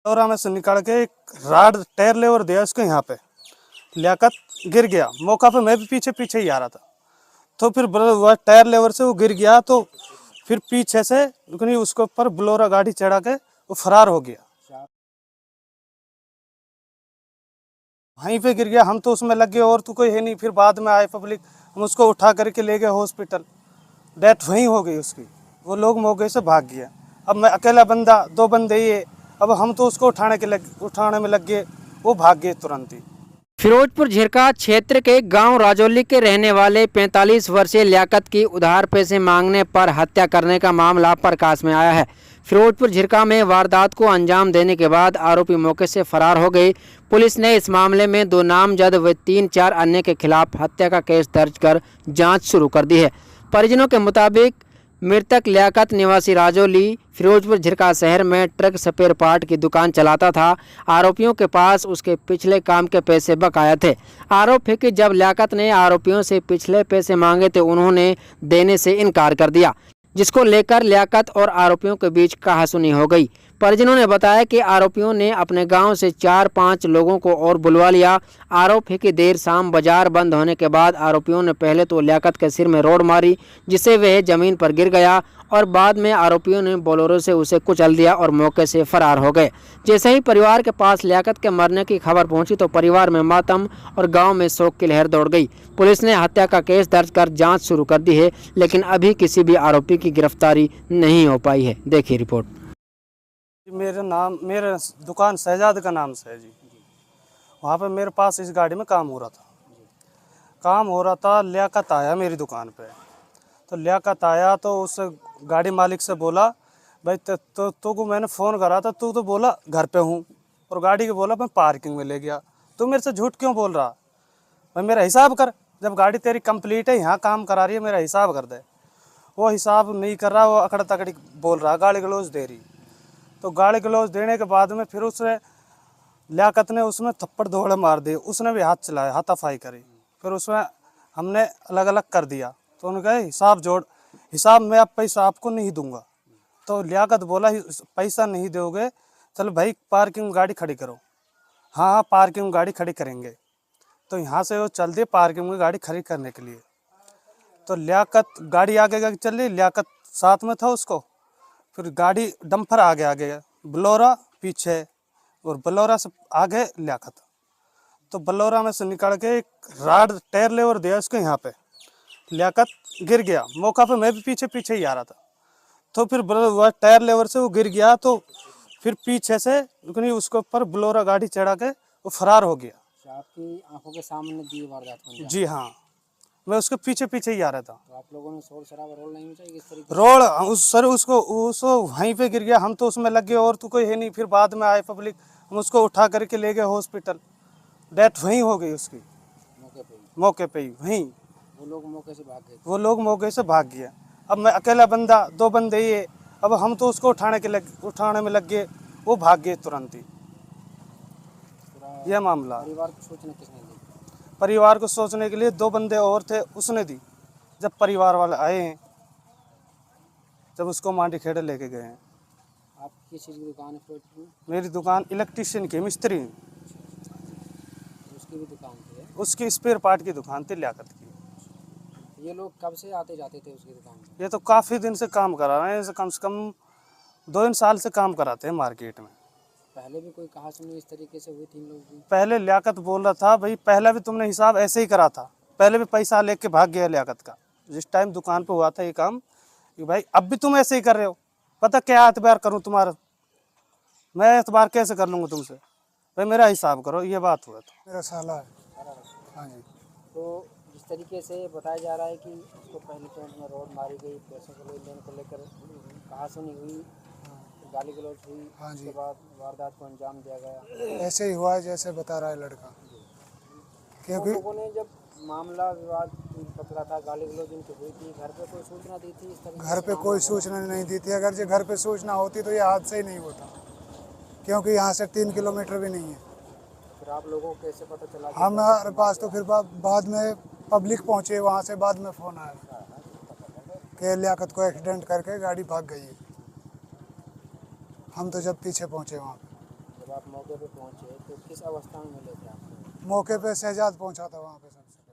और में से निकाल के एक राड टायर लेवर दिया उसको, यहाँ पे लियाकत गिर गया। मौका पे मैं भी पीछे पीछे ही आ रहा था, तो फिर टायर लेवर से वो गिर गया। तो फिर पीछे से उसके ऊपर ब्लोरा गाड़ी चढ़ा के वो फरार हो गया। वहीं पे गिर गया, हम तो उसमें लग गए और तो कोई है नहीं। फिर बाद में आए पब्लिक, हम उसको उठा करके ले गए हॉस्पिटल। डेथ वहीं हो गई उसकी, वो लोग मौके से भाग गया। अब मैं अकेला बंदा, 2 बंदे ही है, अब हम तो उसको उठाने में लग गए, वो भाग गए तुरंत ही। फिरोजपुर झिरका क्षेत्र के गांव राजौली के रहने वाले 45 वर्षीय लियाकत की उधार पैसे मांगने पर हत्या करने का मामला प्रकाश में आया है। फिरोजपुर झिरका में वारदात को अंजाम देने के बाद आरोपी मौके से फरार हो गए। पुलिस ने इस मामले में 2 नामजद व 3-4 अन्य के खिलाफ हत्या का केस दर्ज कर जांच शुरू कर दी है। परिजनों के मुताबिक मृतक लियाकत निवासी राजौली फिरोजपुर झिरका शहर में ट्रक स्पेयर पार्ट की दुकान चलाता था। आरोपियों के पास उसके पिछले काम के पैसे बकाया थे। आरोप है कि जब लियाकत ने आरोपियों से पिछले पैसे मांगे तो उन्होंने देने से इनकार कर दिया, जिसको लेकर लियाकत और आरोपियों के बीच कहासुनी हो गई। परिजनों ने बताया कि आरोपियों ने अपने गांव से 4-5 लोगों को और बुलवा लिया। आरोप है कि देर शाम बाजार बंद होने के बाद आरोपियों ने पहले तो लियाकत के सिर में रोड मारी, जिससे वह जमीन पर गिर गया, और बाद में आरोपियों ने बोलेरो से उसे कुचल दिया और मौके से फरार हो गए। जैसे ही परिवार के पास लियाकत के मरने की खबर पहुंची तो परिवार में मातम और गांव में शोक की लहर दौड़ गई। पुलिस ने हत्या का केस दर्ज कर जांच शुरू कर दी है, लेकिन अभी किसी भी आरोपी की गिरफ्तारी नहीं हो पाई है। देखिए रिपोर्ट। मेरा दुकान शहजाद का नाम से है जी। वहाँ पे मेरे पास इस गाड़ी में काम हो रहा था। लियाकत आया मेरी दुकान पे, तो लियाकत आया तो उस गाड़ी मालिक से बोला, भाई तो को मैंने फ़ोन करा था, तू तो बोला घर पे हूँ, और गाड़ी को बोला मैं पार्किंग में ले गया। तू मेरे से झूठ क्यों बोल रहा? भाई मेरा हिसाब कर, जब गाड़ी तेरी कंप्लीट है, यहाँ काम करा रही है, मेरा हिसाब कर दे। वो हिसाब नहीं कर रहा, वो अकड़ तकड़ी बोल रहा, गाली गलौज दे रही। तो गाली गलौज देने के बाद में फिर उसने लियाकत ने उसमें थप्पड़ धोड़े मार दिए, उसने भी हाथ चलाया, हाथापाई करी। फिर उसमें हमने अलग अलग कर दिया। तो उन्होंने कहा हिसाब जोड़, हिसाब मैं अब पैसा आपको नहीं दूंगा। तो लियाकत बोला पैसा नहीं दोगे, चलो भाई पार्किंग गाड़ी खड़ी करो। हाँ पार्किंग गाड़ी खड़ी करेंगे। तो यहाँ से वो चल दिए पार्किंग में गाड़ी खड़ी करने के लिए। तो लियाकत गाड़ी आगे चल रही, लियाकत साथ में था उसको। फिर गाड़ी डंपर आगे ब्लोरा पीछे, और ब्लोरा से आगे लियाकत। तो ब्लोरा में से निकाल के एक राड टायर लेवर दिया उसको, यहाँ पे लियाकत गिर गया। मौका पे मैं भी पीछे पीछे ही आ रहा था, तो फिर टायर लेवर से वो गिर गया। तो फिर पीछे से उसके ऊपर ब्लोरा गाड़ी चढ़ा के वो फरार हो गया। आपकी आंखों के सामने दी वारदात हुई? जी हाँ, मैं उसके पीछे पीछे ही आ रहा था। तो आप लोगों ने शोर शराबा रोड नहीं मचाई किस तरीके? रोड उसको वहीं पे गिर गया, हम तो उसमें लग गए और तो कोई है नहीं। फिर बाद में आए पब्लिक, हम उसको उठा करके ले गए हॉस्पिटल। डेथ वहीं हो गई उसकी, मौके पे ही वहीं। वो लोग मौके से भाग गए? वो लोग मौके से भाग गया। अब मैं अकेला बंदा, 2 बंदे ही है, अब हम तो उसको उठाने में लग गए, वो भाग गए तुरंत ही। यह मामला परिवार को सूचना किसने दी? परिवार को सोचने के लिए 2 बंदे और थे, उसने दी। जब परिवार वाले आए हैं, जब उसको मांडी खेड़े लेके गए हैं। आपकी किस चीज़ की दुकान है फिरोजपुर में? मेरी दुकान इलेक्ट्रिशियन की, मिस्त्री। उसकी भी दुकान थी है? उसकी स्पेयर पार्ट की दुकान थी लियाकत की। ये लोग कब से आते जाते थे उसकी दुकान पे? ये तो काफ़ी दिन से काम करा रहे हैं, कम से कम 2 साल से काम कराते हैं मार्केट में। पहले भी कोई कहासुनी इस तरीके से हुई थी इन लोगों की? पहले लियाकत बोल रहा था, भाई पहले भी तुमने हिसाब ऐसे ही करा था, पहले भी पैसा लेके भाग गया लियाकत का। जिस टाइम दुकान पे हुआ था ये काम, कि भाई अब भी तुम ऐसे ही कर रहे हो, पता क्या एतबार करूँ तुम्हारा, मैं एतबार कैसे कर लूँगा तुमसे, भाई मेरा हिसाब करो। ये बात हुआ था। मेरा साला है। हाँ जी। तो जिस तरीके से बताया जा रहा है कि उसको पहले टेंट में रोड मारी गई, पैसों को लेन को लेकर कहासुनी हुई, गाली गलौज हुई, हाँ जी। उसके बाद वारदात को अंजाम दिया गया। ऐसे ही हुआ है जैसे बता रहा है लड़का। क्योंकि लोगों ने जब मामला विवाद पकड़ा था, गाली गलौज इनकी हुई थी, घर पे कोई सूचना दी थी इस तरह? घर पे कोई सूचना नहीं दी थी। अगर जो घर पे सूचना होती तो ये हादसा ही नहीं होता, क्योंकि यहाँ से 3 किलोमीटर भी नहीं है। फिर आप लोगों को कैसे पता चला? हमारे पास तो फिर बाद में पब्लिक पहुँचे, वहाँ से बाद में फ़ोन आया कि लियाकत को एक्सीडेंट करके गाड़ी भाग गई है। हम तो जब पीछे पहुँचे वहाँ पे। जब आप मौके पे पहुंचे तो किस अवस्था में मिले थे आपको? मौके पे शहजाद पहुंचा था वहाँ पे सबसे।